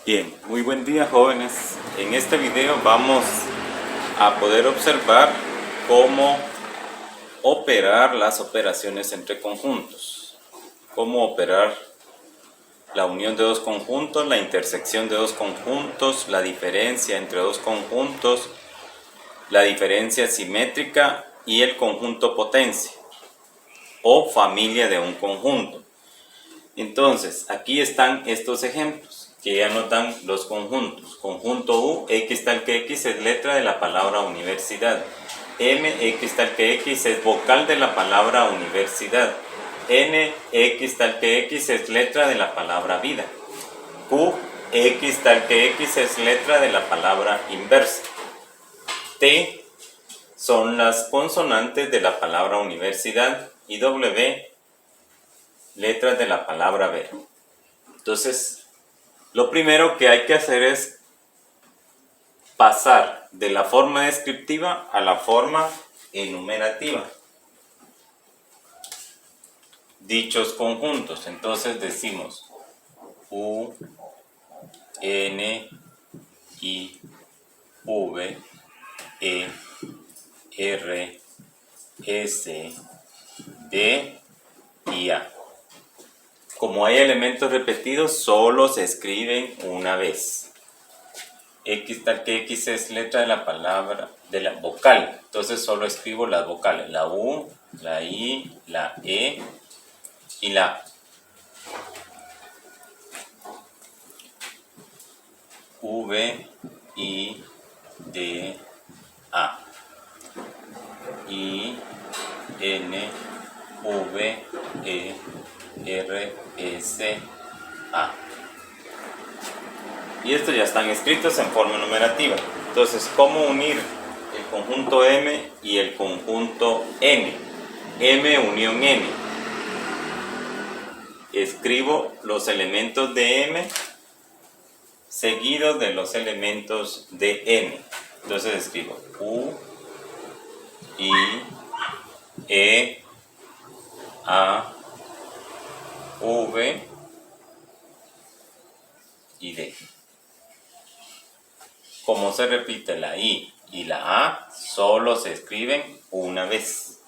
Bien, muy buen día jóvenes. En este video vamos a poder observar cómo operar las operaciones entre conjuntos. Cómo operar la unión de dos conjuntos, la intersección de dos conjuntos, la diferencia entre dos conjuntos, la diferencia simétrica y el conjunto potencia o familia de un conjunto. Entonces, aquí están estos ejemplos que ya nos dan los conjuntos. Conjunto U, X tal que X es letra de la palabra universidad. M, X tal que X es vocal de la palabra universidad. N, X tal que X es letra de la palabra vida. Q, X tal que X es letra de la palabra inversa. T son las consonantes de la palabra universidad y W, letras de la palabra ver. Entonces, lo primero que hay que hacer es pasar de la forma descriptiva a la forma enumerativa. Dichos conjuntos, entonces decimos U, N, I, V, E, R, S, D y A. Como hay elementos repetidos, solo se escriben una vez. X tal que X es letra de la palabra, de la vocal. Entonces solo escribo las vocales. La U, la I, la E y la A. V, I, D, A. I, N, V, E, R, S, A. Y estos ya están escritos en forma numerativa. Entonces, ¿cómo unir el conjunto M y el conjunto N? M unión N. Escribo los elementos de M seguidos de los elementos de N. Entonces escribo U, I, E, A, V y D. Como se repite la I y la A, solo se escriben una vez.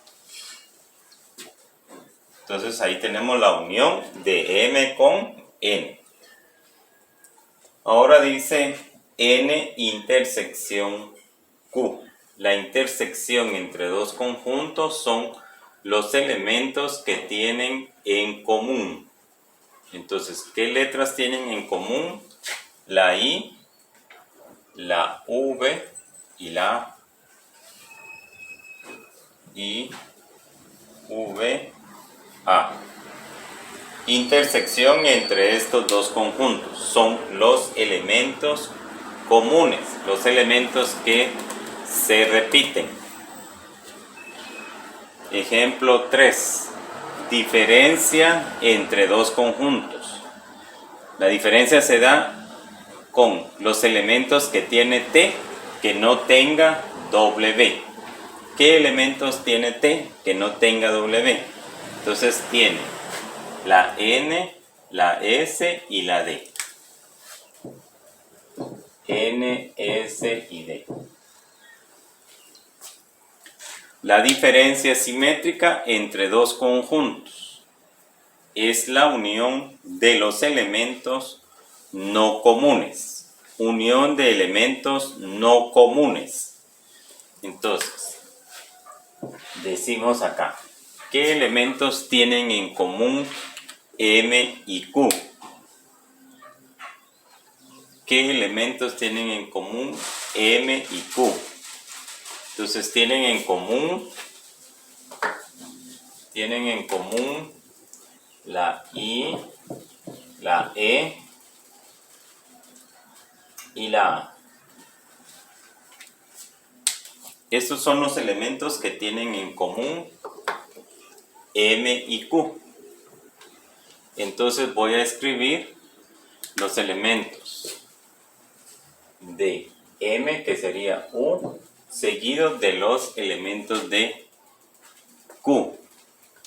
Entonces ahí tenemos la unión de M con N. Ahora dice N intersección Q. La intersección entre dos conjuntos son los elementos que tienen en común. Entonces, ¿qué letras tienen en común? La I, la V y la A. I, V, A. Intersección entre estos dos conjuntos son los elementos comunes, los elementos que se repiten. Ejemplo 3. Diferencia entre dos conjuntos. La diferencia se da con los elementos que tiene T que no tenga W. ¿Qué elementos tiene T que no tenga W? Entonces tiene la N, la S y la D. N, S y D. La diferencia simétrica entre dos conjuntos es la unión de los elementos no comunes. Unión de elementos no comunes. Entonces, decimos acá, ¿qué elementos tienen en común M y Q? ¿Qué elementos tienen en común M y Q? Entonces tienen en común la I, la E y la A. Estos son los elementos que tienen en común M y Q. Entonces voy a escribir los elementos de M, que sería U, seguido de los elementos de Q,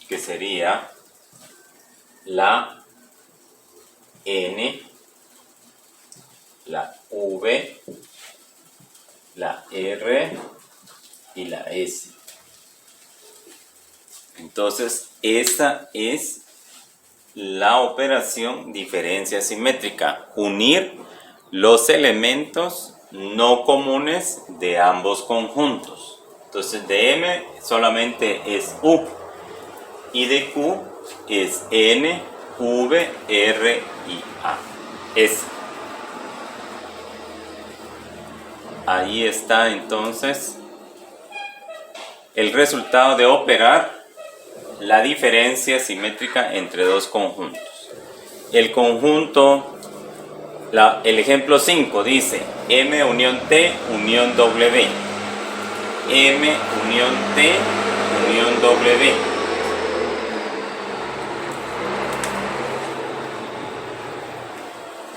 que sería la N, la V, la R y la S. Entonces, esta es la operación diferencia simétrica. Unir los elementos no comunes de ambos conjuntos. Entonces, de M solamente es U. Y de Q es N, V, R y A. S. Ahí está entonces el resultado de operar la diferencia simétrica entre dos conjuntos. El conjunto, el ejemplo 5 dice M unión T unión W. M unión T unión W.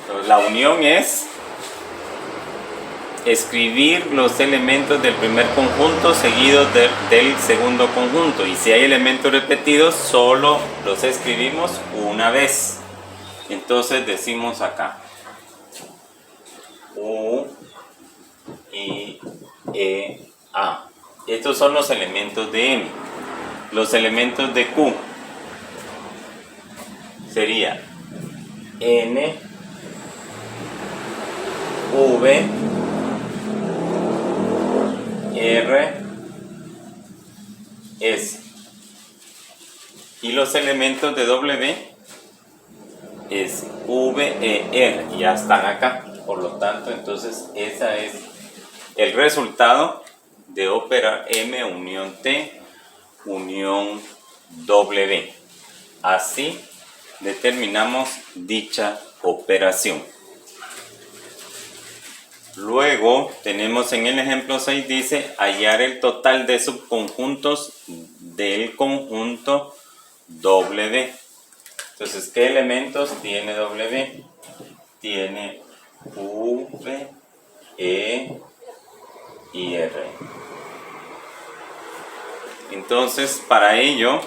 Entonces, la unión es escribir los elementos del primer conjunto seguidos del segundo conjunto, y si hay elementos repetidos solo los escribimos una vez. Entonces decimos acá U, I, E, A. Estos son los elementos de M. Los elementos de Q sería N, V, R, S. Y los elementos de W es V, E, R. Ya están acá. Por lo tanto, entonces, ese es el resultado de operar M unión T unión W. Así determinamos dicha operación. Luego tenemos en el ejemplo 6, dice hallar el total de subconjuntos del conjunto W. Entonces, ¿qué elementos tiene W? Tiene V, E y R. Entonces, para ello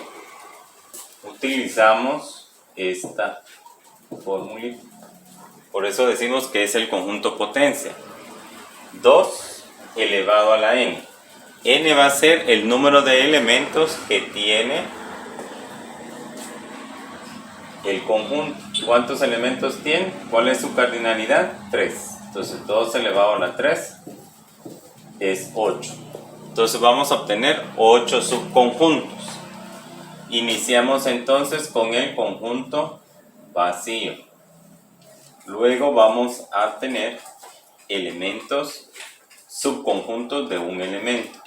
utilizamos esta fórmula. Por eso decimos que es el conjunto potencia. 2 elevado a la n. N va a ser el número de elementos que tiene el conjunto. ¿Cuántos elementos tiene? ¿Cuál es su cardinalidad? 3. Entonces 2 elevado a la 3 es 8. Entonces vamos a obtener 8 subconjuntos. Iniciamos entonces con el conjunto vacío. Luego vamos a tener elementos, subconjuntos de un elemento.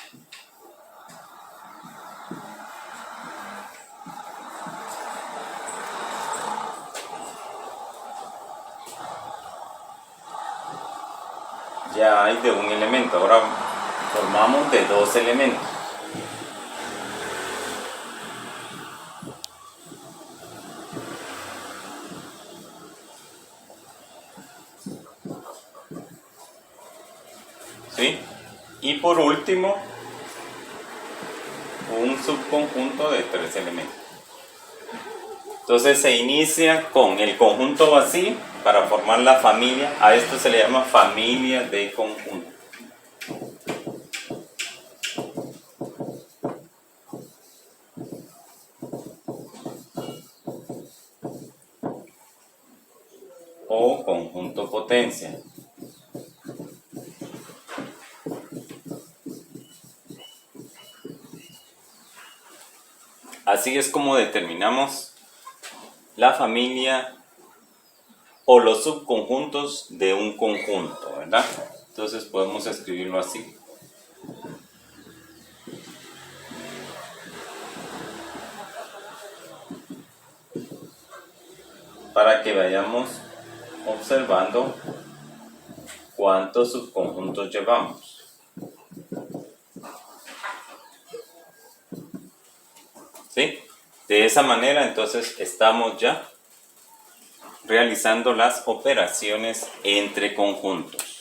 Ya hay de un elemento, ahora formamos de dos elementos. ¿Sí? Y por último, un subconjunto de 3 elementos. Entonces se inicia con el conjunto vacío para formar la familia. A esto se le llama familia de conjuntos. O conjunto potencia. Así es como determinamos la familia o los subconjuntos de un conjunto, ¿verdad? Entonces podemos escribirlo así. Para que vayamos observando cuántos subconjuntos llevamos. ¿Sí? De esa manera entonces estamos ya realizando las operaciones entre conjuntos.